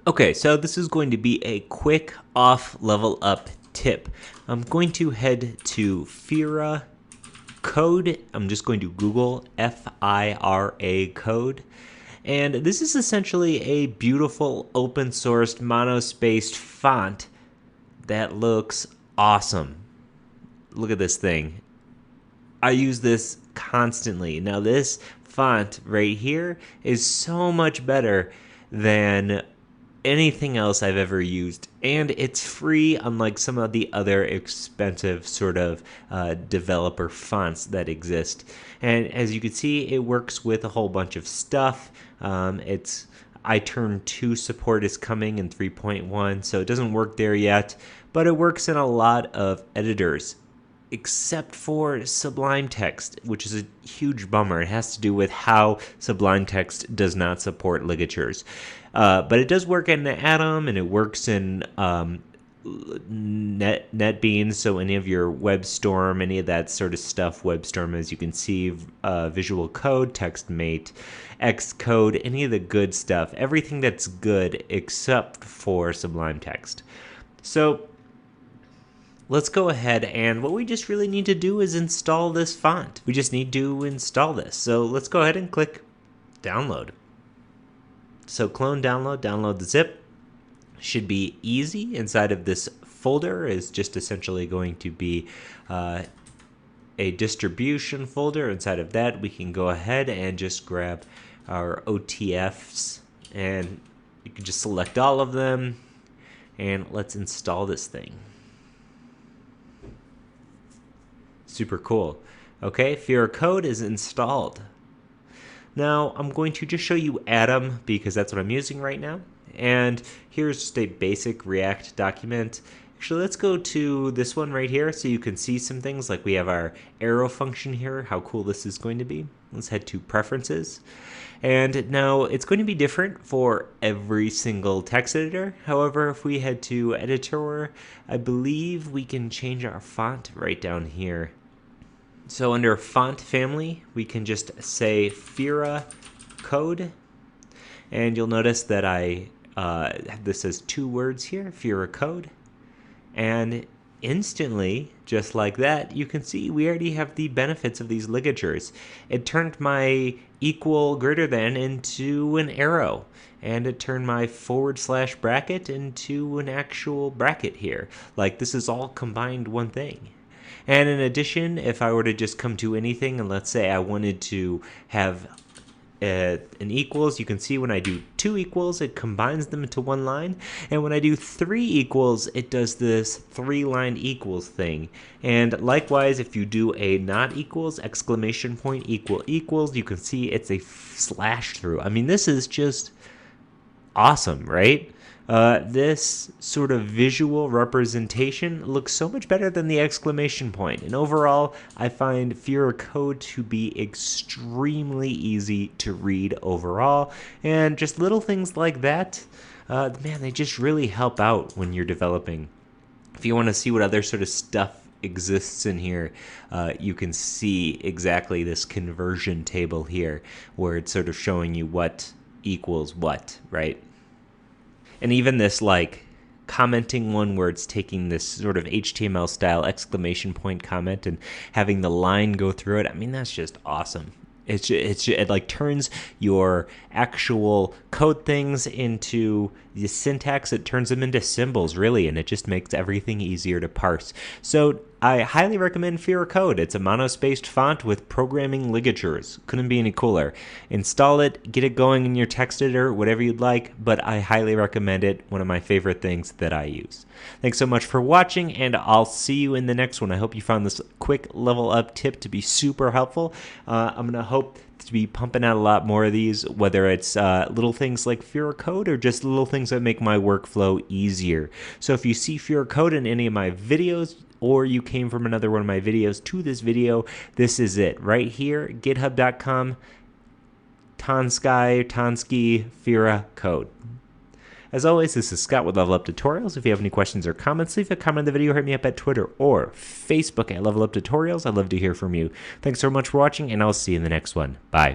Okay, so this is going to be a quick off level up tip. I'm going to head to Fira code. I'm just going to Google Fira code. And this is essentially a beautiful open sourced monospaced font that looks awesome. Look at this thing. I use this constantly. Now this font right here is so much better than anything else I've ever used, and it's free, unlike some of the other expensive sort of developer fonts that exist. And as you can see, it works with a whole bunch of stuff. iTurn 2 support is coming in 3.1, so it doesn't work there yet, but it works in a lot of editors, except for Sublime Text, which is a huge bummer. It has to do with how Sublime Text does not support ligatures. But it does work in Atom, and it works in NetBeans, so any of your webstorm, any of that sort of stuff, webstorm, as you can see, Visual Code, textmate, xcode, any of the good stuff, everything that's good except for Sublime Text. So let's go ahead, and what we just really need to do is install this font. We just need to install this. So let's go ahead and click download. So clone, download the zip. Should be easy. Inside of this folder is just essentially going to be a distribution folder. Inside of that, we can go ahead and just grab our OTFs, and you can just select all of them, and let's install this thing. Super cool. Okay, Fira code is installed. Now I'm going to just show you Atom because that's what I'm using right now. And here's just a basic React document. Actually, let's go to this one right here so you can see some things, like we have our arrow function here, how cool this is going to be. Let's head to preferences. And now it's going to be different for every single text editor. However, if we head to editor, I believe we can change our font right down here. So under font family, we can just say Fira code, and you'll notice that this has 2 words here, Fira code, and instantly, just like that, you can see we already have the benefits of these ligatures. It turned my equal greater than into an arrow, and it turned my / bracket into an actual bracket here. Like, this is all combined one thing. And in addition, if I were to just come to anything, and let's say I wanted to have an equals, you can see when I do 2 equals, it combines them into 1 line. And when I do 3 equals, it does this 3-line equals thing. And likewise, if you do a not equals, exclamation point equals, you can see it's a slash through. I mean, this is just awesome, right? This sort of visual representation looks so much better than the exclamation point. And overall, I find Fira code to be extremely easy to read overall. And just little things like that, man, they just really help out when you're developing. If you want to see what other sort of stuff exists in here, you can see exactly this conversion table here, where it's sort of showing you what equals what, right? And even this, like, commenting one where it's taking this sort of HTML style exclamation point comment and having the line go through it, I mean, that's just awesome. It like turns your actual code things into the syntax. It turns them into symbols, really, and it just makes everything easier to parse. So I highly recommend Fira code. It's a monospaced font with programming ligatures. Couldn't be any cooler. Install it, get it going in your text editor, whatever you'd like, but I highly recommend it. One of my favorite things that I use. Thanks so much for watching, and I'll see you in the next one. I hope you found this quick level up tip to be super helpful. I'm going to hope to be pumping out a lot more of these, whether it's little things like Fira code or just little things that make my workflow easier. So if you see Fira code in any of my videos, or you came from another one of my videos to this video, this is it right here, github.com, Tansky, Fira code. As always, this is Scott with Level Up Tutorials. If you have any questions or comments, leave a comment on the video, hit me up at Twitter or Facebook at Level Up Tutorials. I'd love to hear from you. Thanks so much for watching, and I'll see you in the next one. Bye.